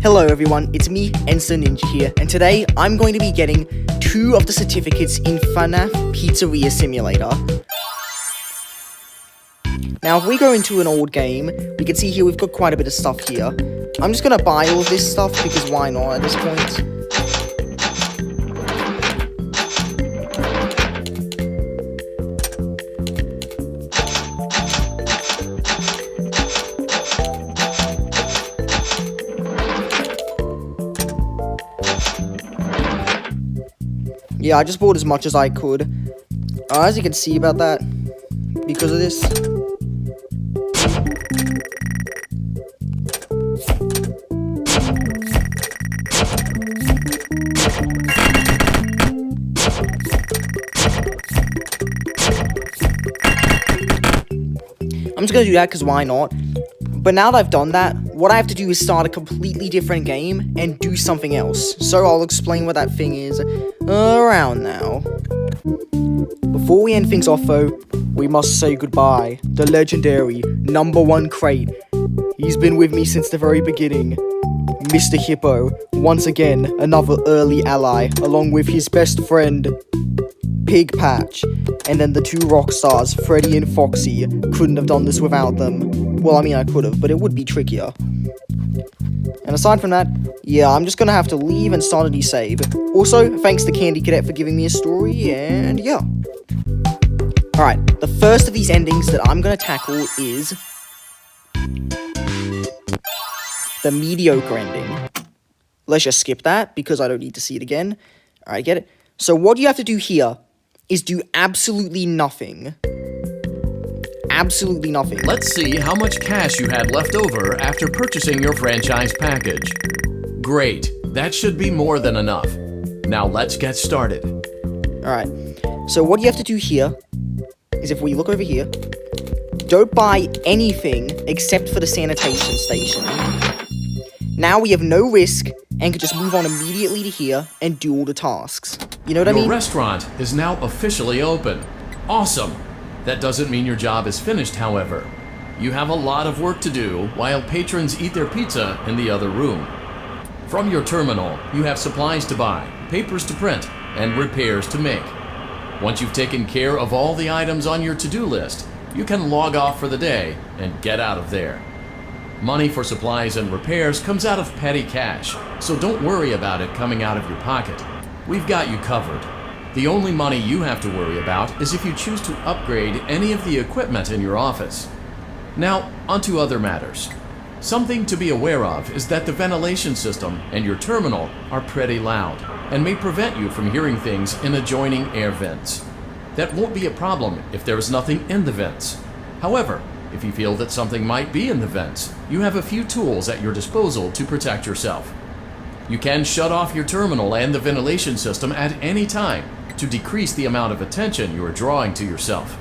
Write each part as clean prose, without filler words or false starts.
Hello everyone, it's me, Ensign Ninja here, and today I'm going to be getting 2 of the certificates in FNAF Pizzeria Simulator. Now if we go into an old game, we can see here we've got quite a bit of stuff here. I'm just gonna buy all of this stuff because why not at this point? Yeah, I just bought as much as I could. As you can see about that, because of this. I'm just gonna do that because why not? But now that I've done that, what I have to do is start a completely different game and do something else. So I'll explain what that thing is around now. Before we end things off though, we must say goodbye. The legendary #1 crate. He's been with me since the very beginning. Mr. Hippo, once again, another early ally, along with his best friend, Pig Patch. And then the 2 rock stars, Freddy and Foxy. Couldn't have done this without them. Well, I mean, I could have, but it would be trickier. And aside from that, yeah, I'm just gonna have to leave and start a new save. Also, thanks to Candy Cadet for giving me a story, and yeah. Alright, the first of these endings that I'm gonna tackle is the mediocre ending. Let's just skip that, because I don't need to see it again. Alright, get it? So what you have to do here is do absolutely nothing. Absolutely nothing. Let's see how much cash you had left over after purchasing your franchise package. Great, that should be more than enough. Now let's get started. Alright, so what you have to do here is if we look over here, don't buy anything except for the sanitation station. Now we have no risk and can just move on immediately to here and do all the tasks. You know what I mean? Your restaurant is now officially open. Awesome! That doesn't mean your job is finished, however. You have a lot of work to do while patrons eat their pizza in the other room. From your terminal, you have supplies to buy, papers to print, and repairs to make. Once you've taken care of all the items on your to-do list, you can log off for the day and get out of there. Money for supplies and repairs comes out of petty cash, so don't worry about it coming out of your pocket. We've got you covered. The only money you have to worry about is if you choose to upgrade any of the equipment in your office. Now, onto other matters. Something to be aware of is that the ventilation system and your terminal are pretty loud and may prevent you from hearing things in adjoining air vents. That won't be a problem if there is nothing in the vents. However, if you feel that something might be in the vents, you have a few tools at your disposal to protect yourself. You can shut off your terminal and the ventilation system at any time to decrease the amount of attention you are drawing to yourself.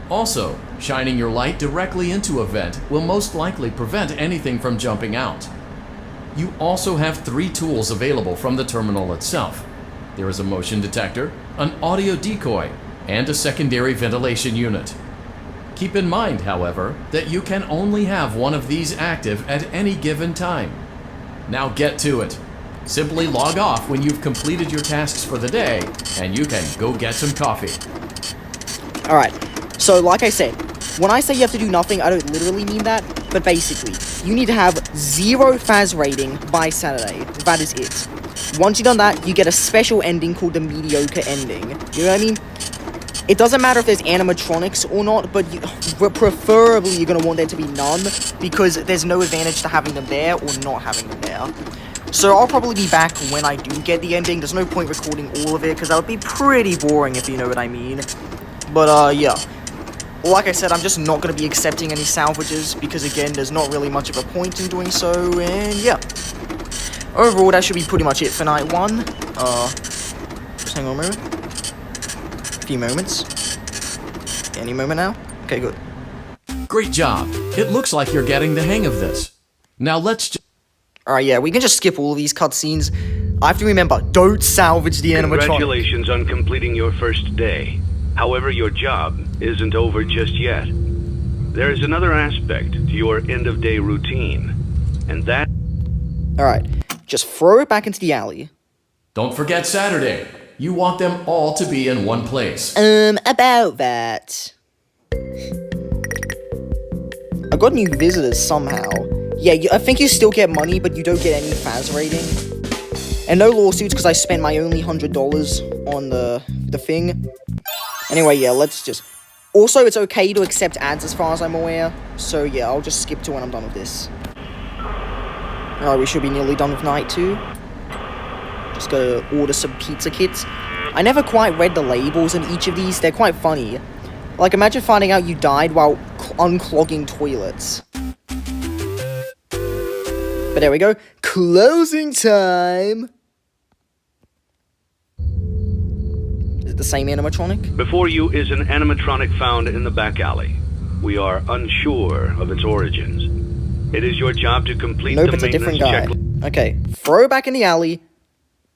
Also, shining your light directly into a vent will most likely prevent anything from jumping out. You also have 3 tools available from the terminal itself. There is a motion detector, an audio decoy, and a secondary ventilation unit. Keep in mind, however, that you can only have one of these active at any given time. Now get to it. Simply log off when you've completed your tasks for the day, and you can go get some coffee. Alright, so like I said, when I say you have to do nothing, I don't literally mean that, but basically, you need to have 0 Faz rating by Saturday. That is it. Once you've done that, you get a special ending called the mediocre ending. You know what I mean? It doesn't matter if there's animatronics or not, but preferably you're going to want there to be none, because there's no advantage to having them there or not having them there. So I'll probably be back when I do get the ending. There's no point recording all of it, because that would be pretty boring if you know what I mean. But, yeah. Like I said, I'm just not going to be accepting any salvages, because again, there's not really much of a point in doing so, and yeah. Overall, that should be pretty much it for night 1. Just hang on a moment. A few moments. Any moment now? Okay, good. Great job. It looks like you're getting the hang of this. Now let's Alright, yeah, we can just skip all of these cutscenes. I have to remember, don't salvage the animatronic. Congratulations on completing your first day. However, your job isn't over just yet. There is another aspect to your end-of-day routine, and that... Alright, just throw it back into the alley. Don't forget Saturday. You want them all to be in one place. About that. I got new visitors somehow. Yeah, I think you still get money, but you don't get any Faz rating. And no lawsuits, because I spent my only $100 on the thing. Anyway, yeah, let's just... Also, it's okay to accept ads as far as I'm aware. So, yeah, I'll just skip to when I'm done with this. Alright, we should be nearly done with night 2. Just gotta order some pizza kits. I never quite read the labels in each of these. They're quite funny. Like, imagine finding out you died while unclogging toilets. But there we go. Closing time! Is it the same animatronic? Before you is an animatronic found in the back alley. We are unsure of its origins. It is your job to complete Nope, the it's a different guy. checklist. Okay, throw it back in the alley.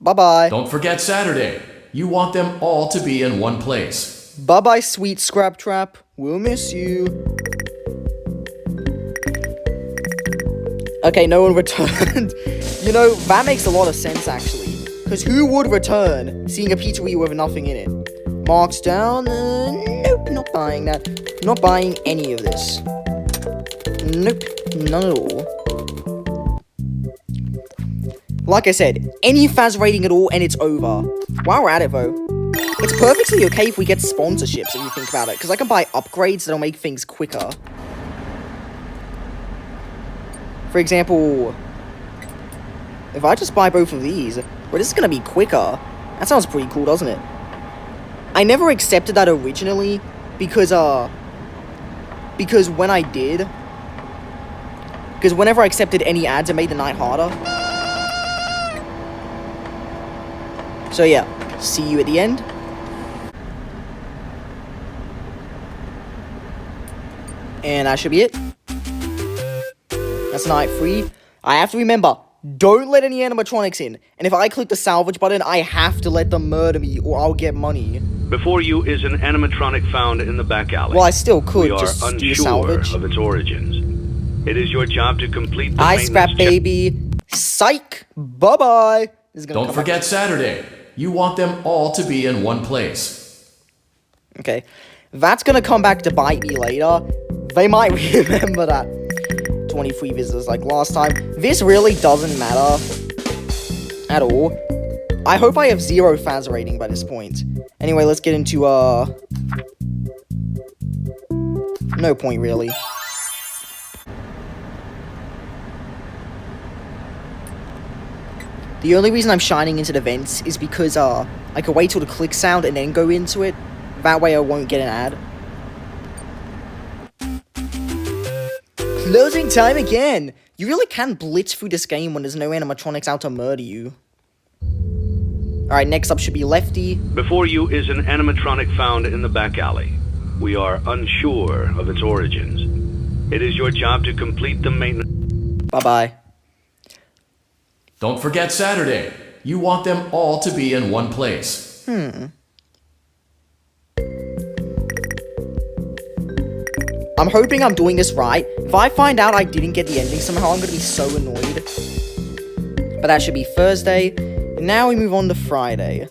Bye-bye. Don't forget Saturday. You want them all to be in one place. Bye-bye, sweet Scrap Trap. We'll miss you. Okay, no one returned. You know, that makes a lot of sense, actually. Because who would return seeing a pizzeria with nothing in it? Marks down. Nope, not buying that. Not buying any of this. Nope, none at all. Like I said, any Faz rating at all, and it's over. While we're at it, though, it's perfectly okay if we get sponsorships, if you think about it. Because I can buy upgrades that'll make things quicker. For example, if I just buy both of these, well, this is going to be quicker. That sounds pretty cool, doesn't it? I never accepted that originally, because when I did, because whenever I accepted any ads, it made the night harder. So yeah, see you at the end. And that should be it. That's night 3. I have to remember, don't let any animatronics in. And if I click the salvage button, I have to let them murder me or I'll get money. Before you is an animatronic found in the back alley. Well, I still could We are just do unsure salvage. of its origins. It is your job to complete the I maintenance scrap baby. Psych. Bye-bye. This is gonna Don't come forget back. Saturday. You want them all to be in one place. Okay. That's gonna come back to bite me later. They might remember that. 23 visitors like last time. This really doesn't matter at all. I hope I have 0 Faz rating by this point. Anyway, let's get into, no point, really. The only reason I'm shining into the vents is because, I can wait till the click sound and then go into it. That way I won't get an ad. Closing time again! You really can blitz through this game when there's no animatronics out to murder you. Alright, next up should be Lefty. Before you is an animatronic found in the back alley. We are unsure of its origins. It is your job to complete the maintenance. Bye-bye. Don't forget Saturday. You want them all to be in one place. I'm hoping I'm doing this right. If I find out I didn't get the ending somehow, I'm gonna be so annoyed. But that should be Thursday. And now we move on to Friday.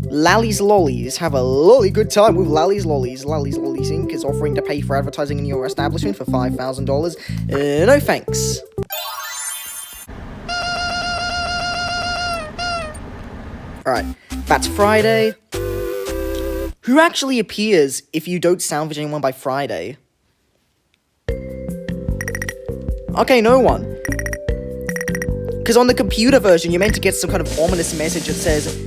Lally's Lollies. Have a lolly good time with Lally's Lollies. Lally's Lollies Inc. is offering to pay for advertising in your establishment for $5,000. No thanks. Alright, that's Friday. Who actually appears if you don't salvage anyone by Friday? Okay, no one. Because on the computer version, you're meant to get some kind of ominous message that says,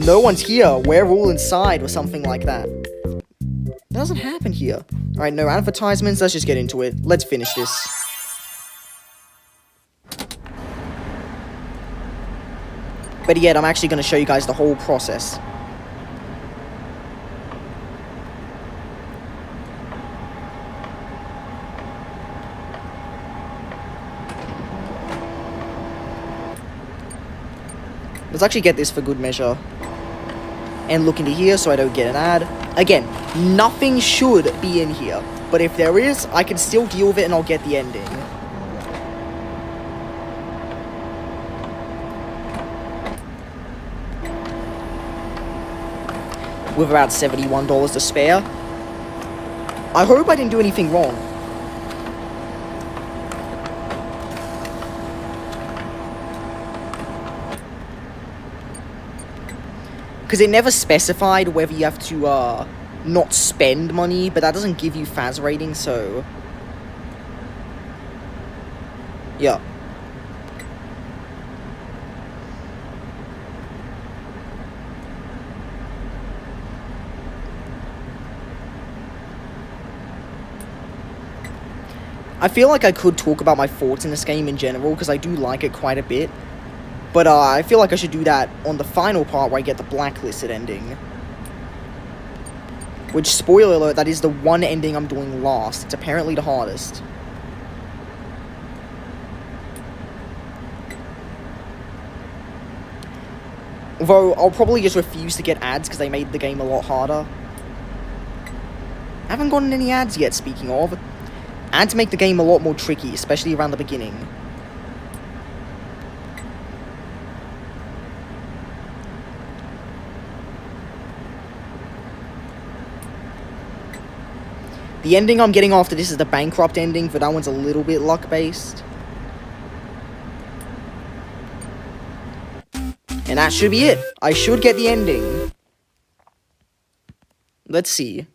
no one's here, we're all inside, or something like that. That doesn't happen here. Alright, no advertisements, let's just get into it. Let's finish this. Better yet, I'm actually going to show you guys the whole process. Let's actually get this for good measure. And look into here so I don't get an ad. Again, nothing should be in here. But if there is, I can still deal with it and I'll get the ending. with about $71 to spare. I hope I didn't do anything wrong. Because it never specified whether you have to, not spend money, but that doesn't give you Faz rating, so... yeah. I feel like I could talk about my thoughts in this game in general, because I do like it quite a bit. But I feel like I should do that on the final part where I get the blacklisted ending. Which, spoiler alert, that is the one ending I'm doing last. It's apparently the hardest. Although, I'll probably just refuse to get ads because they made the game a lot harder. I haven't gotten any ads yet, speaking of. Ads make the game a lot more tricky, especially around the beginning. The ending I'm getting after this is the Bankrupt ending, but that one's a little bit luck-based. And that should be it. I should get the ending. Let's see.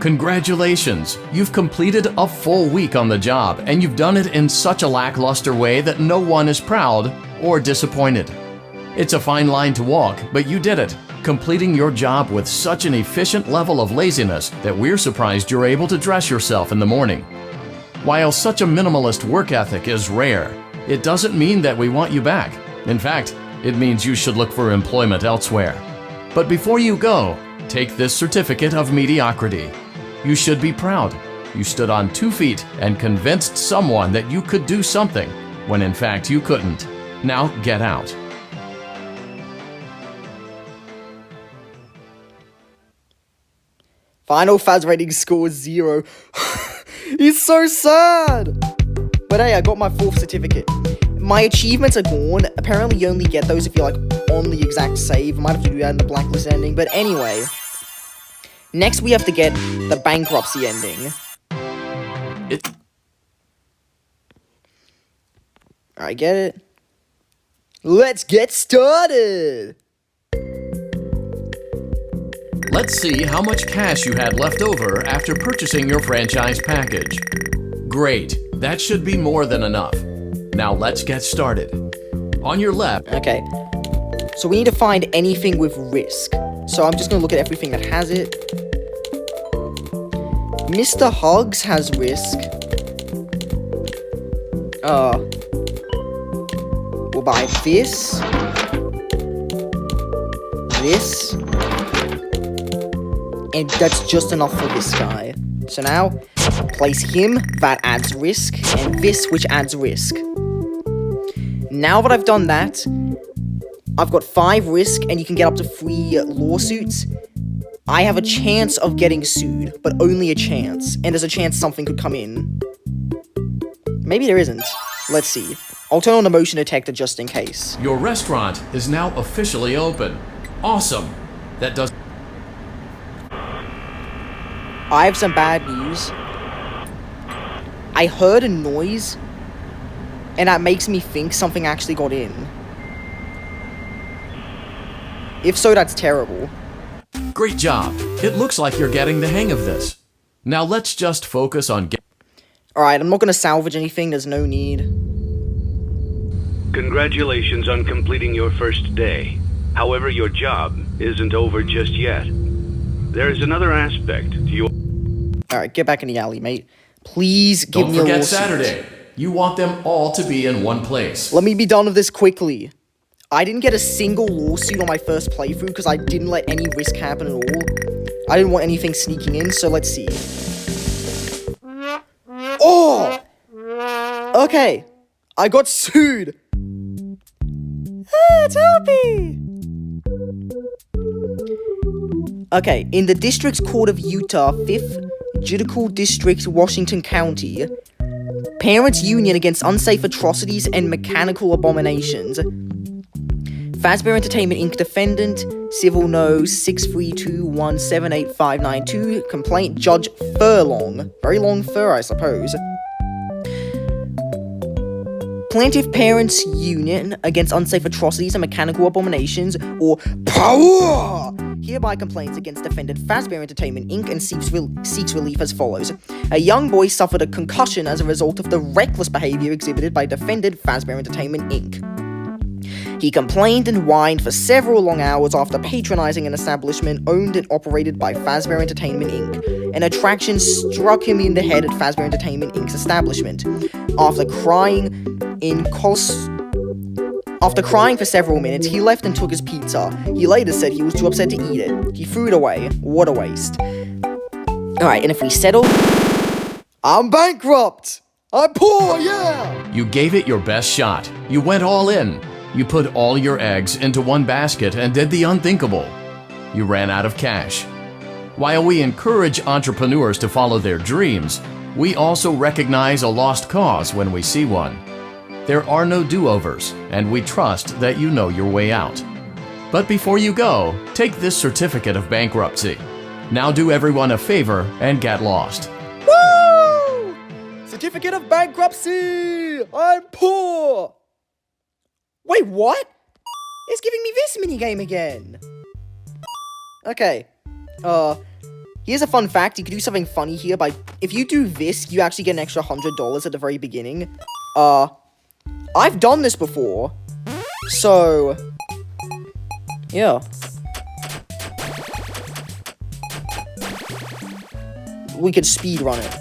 Congratulations! You've completed a full week on the job, and you've done it in such a lackluster way that no one is proud or disappointed. It's a fine line to walk, but you did it, completing your job with such an efficient level of laziness that we're surprised you're able to dress yourself in the morning. While such a minimalist work ethic is rare, it doesn't mean that we want you back. In fact, it means you should look for employment elsewhere. But before you go, take this certificate of mediocrity. You should be proud. You stood on 2 feet and convinced someone that you could do something, when in fact you couldn't. Now get out. Final Faz rating score is 0. It's so sad! But hey, I got my 4th certificate. My achievements are gone. Apparently you only get those if you're like on the exact save. Might have to do that in the blacklist ending. But anyway. Next we have to get the bankruptcy ending. Alright, get it? Let's get started! Let's see how much cash you had left over after purchasing your franchise package. Great, that should be more than enough. Now let's get started. On your left... Okay, so we need to find anything with risk. So I'm just going to look at everything that has it. Mr. Hugs has risk. We'll buy this. This. And that's just enough for this guy. So now, place him, that adds risk, and this, which adds risk. Now that I've done that, I've got 5 risk, and you can get up to 3 lawsuits. I have a chance of getting sued, but only a chance. And there's a chance something could come in. Maybe there isn't. Let's see. I'll turn on the motion detector just in case. Your restaurant is now officially open. Awesome. That does... I have some bad news. I heard a noise, and that makes me think something actually got in. If so, that's terrible. Great job. It looks like you're getting the hang of this. Now let's just focus on Alright, I'm not going to salvage anything. There's no need. Congratulations on completing your first day. However, your job isn't over just yet. There is another aspect to your... Alright, get back in the alley, mate. Please give me a Don't forget lawsuit. Saturday. You want them all to be in one place. Let me be done with this quickly. I didn't get a single lawsuit on my first playthrough because I didn't let any risk happen at all. I didn't want anything sneaking in, so let's see. Oh! Okay. I got sued. Ah, it's happy. Okay, in the District Court of Utah, 5th Judicial District, Washington County, Parents Union Against Unsafe Atrocities and Mechanical Abominations, Fazbear Entertainment Inc. defendant, civil no 632178592, complaint Judge Furlong. Very long fur, I suppose. Plaintiff Parents Union against unsafe atrocities and mechanical abominations, or POWER, hereby complains against defendant Fazbear Entertainment Inc. and seeks relief as follows. A young boy suffered a concussion as a result of the reckless behavior exhibited by defendant Fazbear Entertainment Inc. He complained and whined for several long hours after patronizing an establishment owned and operated by Fazbear Entertainment Inc. An attraction struck him in the head at Fazbear Entertainment Inc.'s establishment. After crying for several minutes, he left and took his pizza. He later said he was too upset to eat it. He threw it away. What a waste. Alright, and if we settle... I'm bankrupt! I'm poor, yeah! You gave it your best shot. You went all in. You put all your eggs into one basket and did the unthinkable. You ran out of cash. While we encourage entrepreneurs to follow their dreams, we also recognize a lost cause when we see one. There are no do-overs, and we trust that you know your way out. But before you go, take this certificate of bankruptcy. Now do everyone a favor and get lost. Woo! Certificate of bankruptcy! I'm poor! Wait, what? It's giving me this minigame again. Okay. Here's a fun fact. You can do something funny here by... If you do this, you actually get an extra $100 at the very beginning. I've done this before. So... yeah. We could speedrun it.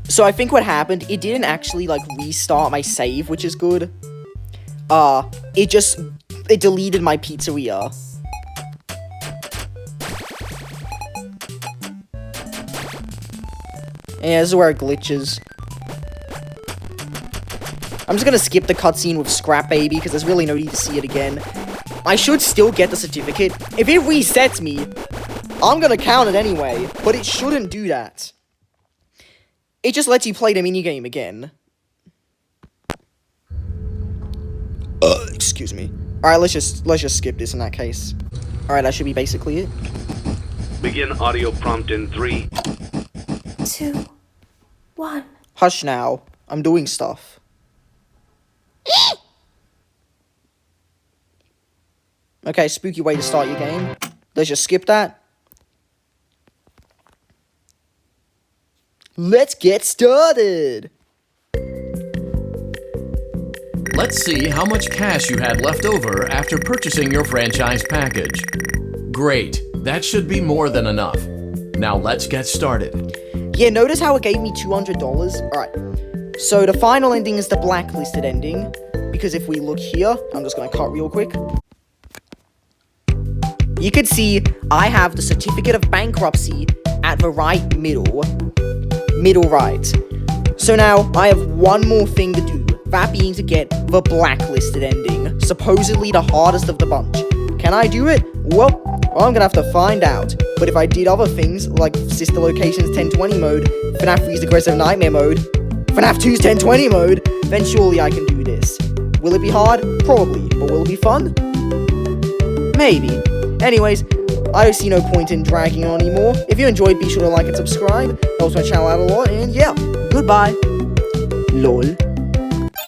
So I think what happened, it didn't actually, like, restart my save, which is good. It deleted my pizzeria. Yeah, this is where it glitches. I'm just gonna skip the cutscene with Scrap Baby, because there's really no need to see it again. I should still get the certificate. If it resets me, I'm gonna count it anyway, but it shouldn't do that. It just lets you play the minigame again. Excuse me. Alright, let's just skip this in that case. Alright, that should be basically it. Begin audio prompt in 3, 2, 1. Hush now. I'm doing stuff. Okay, spooky way to start your game. Let's just skip that. Let's get started! Let's see how much cash you had left over after purchasing your franchise package. Great, that should be more than enough. Now let's get started. Yeah, notice how it gave me $200? Alright, so the final ending is the blacklisted ending, because if we look here, I'm just gonna cut real quick. You can see I have the certificate of bankruptcy at the right middle right. So now I have one more thing to do, that being to get the blacklisted ending, supposedly the hardest of the bunch. Can I do it? Well, I'm gonna have to find out. But if I did other things, like Sister Locations 1020 mode, FNAF 3's Aggressive Nightmare mode, FNAF 2's 1020 mode, then surely I can do this. Will it be hard? Probably. But will it be fun? Maybe. Anyways, I see no point in dragging on anymore. If you enjoyed, be sure to like and subscribe. Helps my channel out a lot, and yeah, goodbye. LOL.